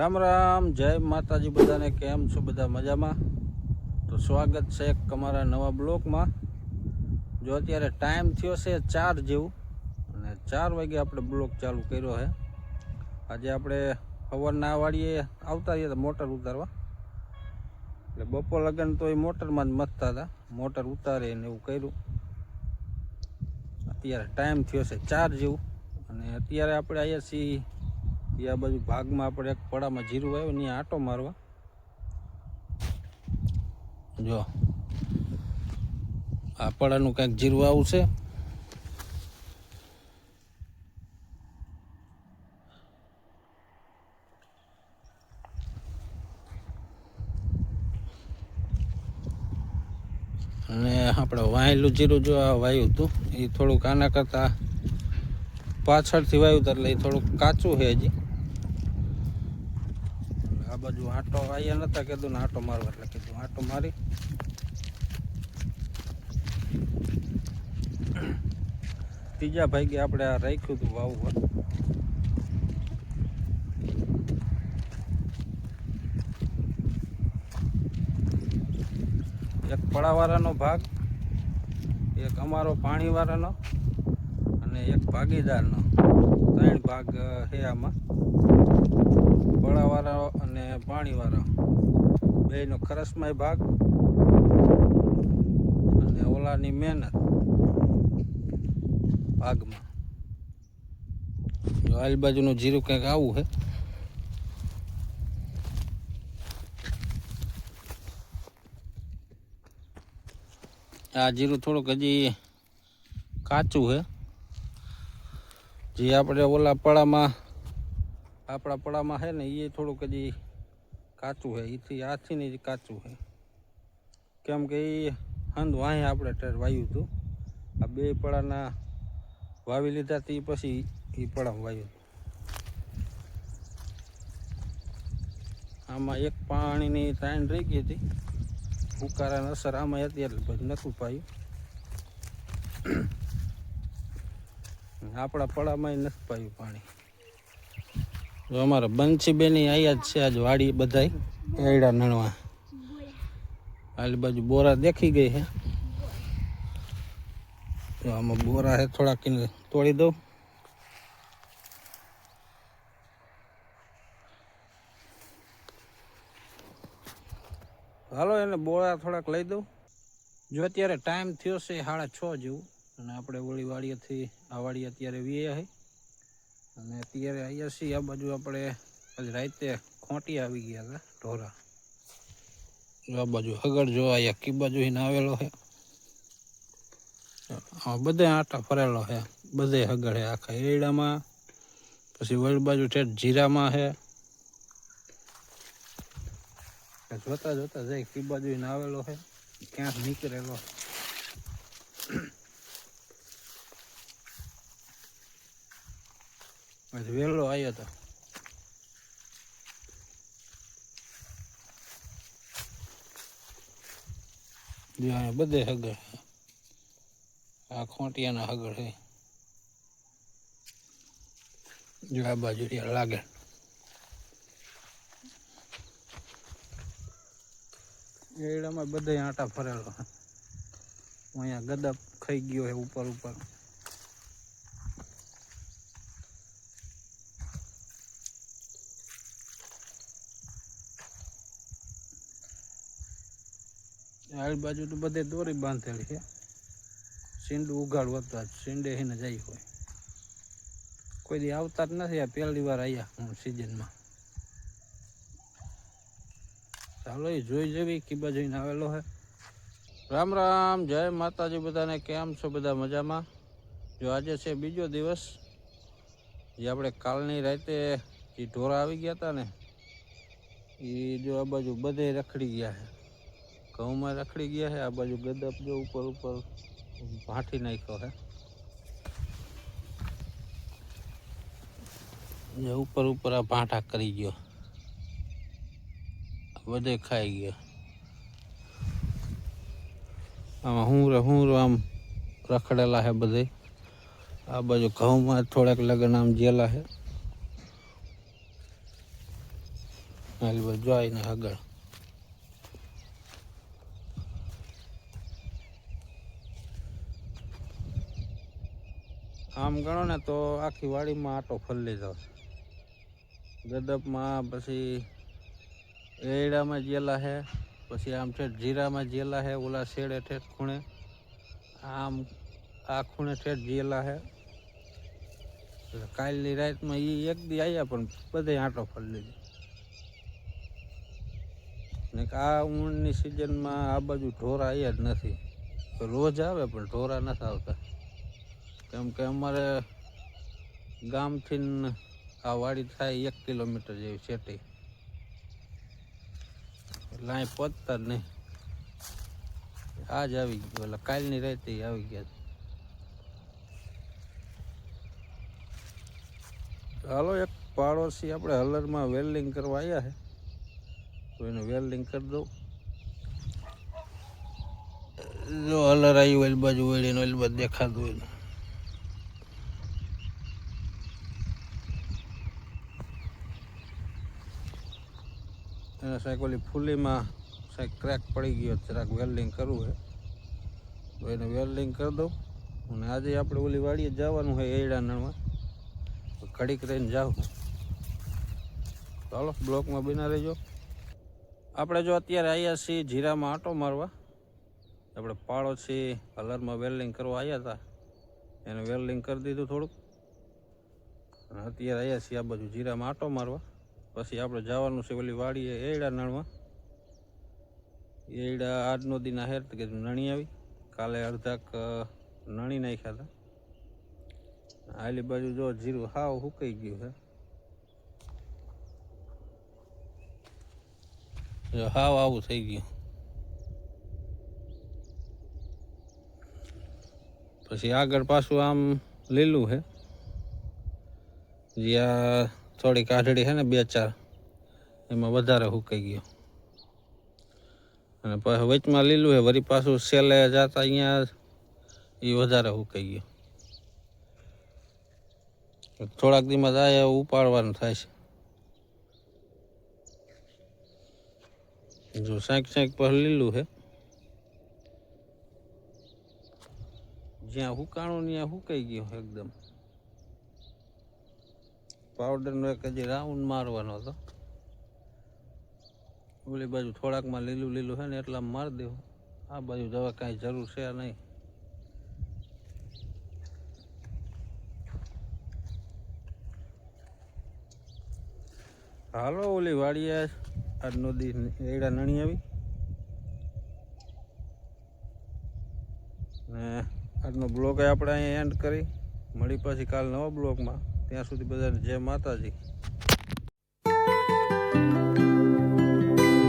राम राम जय माताजी बधाने केम छो बधा मजा में। तो स्वागत है अमारा नवा ब्लॉक में। जो अत्यारे टाइम थयो छे 4 जेवुं अने 4 वागे आपणे ब्लॉक चालू कर्यो है। आज आपणे सवाરના વાડીએ આવતા रह्या था मोटर उतारवा, એટલે બપોર લગન તો એ મોટરમાં જ મથતા હતા, મોટર ઉતારે ને એવું કર્યું। અત્યારે ટાઈમ થયો છે 4 જેવું અને અત્યારે આપણે આવ્યા છીએ આ બાજુ ભાગમાં। આપણે એક પડામાં જીરું આવ્યું ને આંટો મારવા। જો આ પડાનું કંઈક જીરું આવું છે। અને આપણે વાયેલું જીરું જો આ વાયું હતું એ થોડુંક આના કરતાં પાછળથી વાયું હતું એટલે એ થોડુંક કાચું છે હજી। આ બાજુ આંટો વાયા નતા, કીધું ને આંટો મારવા એટલે કીધું આંટો મારી। ત્રીજા ભાગે આપણે આ રાખ્યું હતું વાવવા। એક પડાવાળાનો ભાગ, એક અમારો પાણીવાળાનો અને એક ભાગીદારનો, 3 ભાગ છે આમાં। પડાવાળો અને પાણીવાળો બેયનો ખરસમાંય ભાગ અને ઓલાની મહેનત ભાગમાં। જો આલ બાજુનું જીરું કંઈક આવું છે। આ જીરું થોડુંક હજી કાચું છે, જે આપણે ઓલા પડામાં આપણા પડામાં છે ને એ થોડુંક હજી કાચું છે, એથી આથી ને કાચું છે। કેમ કે એ હંદ વાહે આપણે ટેર વાવ્યું હતું। આ બે પડાના વાવી લીધા તે પછી એ પડામાં વાવ્યું હતું। આમાં એક પાણીની તાણ રહી ગઈ હતી, ઉકારાની અસર આમાં હતી એટલે પછી નહોતું પાયું। આપણા પડામાં નથી પાયું પાણી। જો અમારા બંસીબેની આયા જ છે આજ વાડી બધાય એડા નણવા। આલી બાજુ બોરા દેખી ગઈ છે। તો આમાં બોરા છે, થોડાક તોડી દઉં। હાલો એને બોરા થોડાક લઈ દઉં। જો અત્યારે ટાઈમ થયો છે 6:30 જેવું અને આપણે ઓલી વાડીએથી આ વાડી અત્યારે વીયા છે અને અત્યારે આવ્યા છીએ આ બાજુ। આપણે આજ રાતે ખોટી આવી ગયા હતા ઢોરા। આ બાજુ હગડ જો અહીંયા કી બાજુ આવેલો છે, બધે આટા ફરેલો છે, બધે હગડ છે આખા એડામાં, પછી વળી બાજુ ઠેઠ જીરામાં છે। જોતા જોતા જાય કી બાજુ આવેલો છે, ક્યાંક નીકળેલો। વેલો આવ્યો હતો। બધે હગડ, આ ખોટિયાના હગડ છે। જો આ બાજુ લાગે એડામાં બધે આટા ફરેલો છે। અહીંયા ગદપ ખાઈ ગયો છે ઉપર ઉપર। આ બાજુ તો બધે દોરી બાંધેલી છે, સીંડું ઉગાડવું હતું, સીંડે એને જાય હોય। કોઈ દી આવતા જ નથી, આ પહેલી વાર આવ્યા હું સિઝનમાં। ચાલો એ જોઈ જવી કી બાજુ આવેલો છે। રામ રામ જય માતાજી બધાને કેમ છો બધા મજામાં। જો આજે છે બીજો દિવસ, જે આપણે કાલની રાતે જે ઢોરા આવી ગયા હતા ને એ જો આ બાજુ બધે રખડી ગયા છે, ઘઉંમાં રખડી ગયા છે। આ બાજુ ગદપ જો ઉપર ઉપર ભાંઠી નાખ્યો છે, ઉપર ઉપર આ ભાંઠા કરી ગયો, બધે ખાઈ ગયો। આમાં હું આમ રખડેલા છે બધે। આ બાજુ ઘઉંમાં થોડાક લગન આમ જેલા છે। હાલ જોઈ ને આગળ આમ ગણો ને તો આખી વાડીમાં આટો ફરી લીધો. ગદપમાં પછી એડામાં જેલા હે, પછી આમ ઠેઠ જીરામાં જેલા હે, ઓલા શેડે ઠેઠ ખૂણે, આમ આ ખૂણે ઠેઠ જેલા હે. કાલની રાતમાં એ એક દી આવ્યા પણ બધે આંટો ફરી લીધો. ને આ ઊંડની સિઝનમાં આ બાજુ ઢોરા આવ્યા જ નથી. રોજ આવે પણ ઢોરા નથી આવતા, કેમ કે અમારે ગામથી આ વાડી થાય 1 કિલોમીટર જેવી સેટી, એટલે અહીં પહોંચતા જ નહીં. આજ આવી ગયો, એટલે કાલની રાતે આવી ગયા. હાલો એક પાડોશી આપણે હલરમાં વેલ્ડિંગ કરવા આવ્યા છે, તો એને વેલ્ડિંગ કરી દઉં. જો હલર આવ્યું એલ બાજુ વેળીને એલ બાજુ દેખાતું હોય. એને સાહેબ ઓલી ફૂલીમાં સાહેબ ક્રેક પડી ગયો, જરાક વેલ્ડિંગ કરવું છે, તો એને વેલ્ડિંગ કરી દઉં. અને આજે આપણે ઓલી વાડીએ જવાનું હોય એડાનણમાં, તો ઘડીક રહીને જાઉં. ચાલો બ્લોકમાં બના રહેજો. આપણે જો અત્યારે આવ્યા છીએ જીરામાં આંટો મારવા. આપણે પાડોશી હલરમાં વેલ્ડિંગ કરવા આવ્યા હતા, એને વેલ્ડિંગ કરી દીધું થોડુંક. અને અત્યારે આવ્યા છીએ આ બાજુ જીરામાં આંટો મારવા. પછી આપણે જવાનું છે ઓલી વાડીએ એડા નણવા. એડા આજનો દિન આહેર કે નણી આવી, કાલે અડધાક નણી નાખ્યા હતા. આલી બાજુ જો જીરું હાવ સુકાઈ ગયું છે, હાવ આવું થઈ ગયું. પછી આગળ પાછું આમ લીલું છે, જ્યાં થોડી કાઢડી છે ને 2-4, એમાં વધારે સુકાઈ ગયો. અને પછી વચમાં લીલું છે, વળી પાછું સેલે જતા અહીંયા એ વધારે સુકાઈ ગયો. થોડાક દીમાં જાય એવું ઉપાડવાનું થાય છે. જો 60 પર લીલું છે, જ્યાં હુકાણું ત્યાં સુકાઈ ગયું એકદમ. પાવડરનો એક હજી રાઉન્ડ મારવાનો હતો. ઓલી બાજુ થોડાકમાં લીલું લીલું છે ને એટલા મારી દેવું. આ બાજુ દવા કાંઈ જરૂર છે નહીં. હાલો ઓલી વાડીએ આજનો દી એડા નણી આવી. ને આજનો બ્લોગ આપણે અહીંયા એન્ડ કરી. મળી પાછી કાલ નવા બ્લોગમાં. ત્યાં સુધી બધાને જય માતાજી.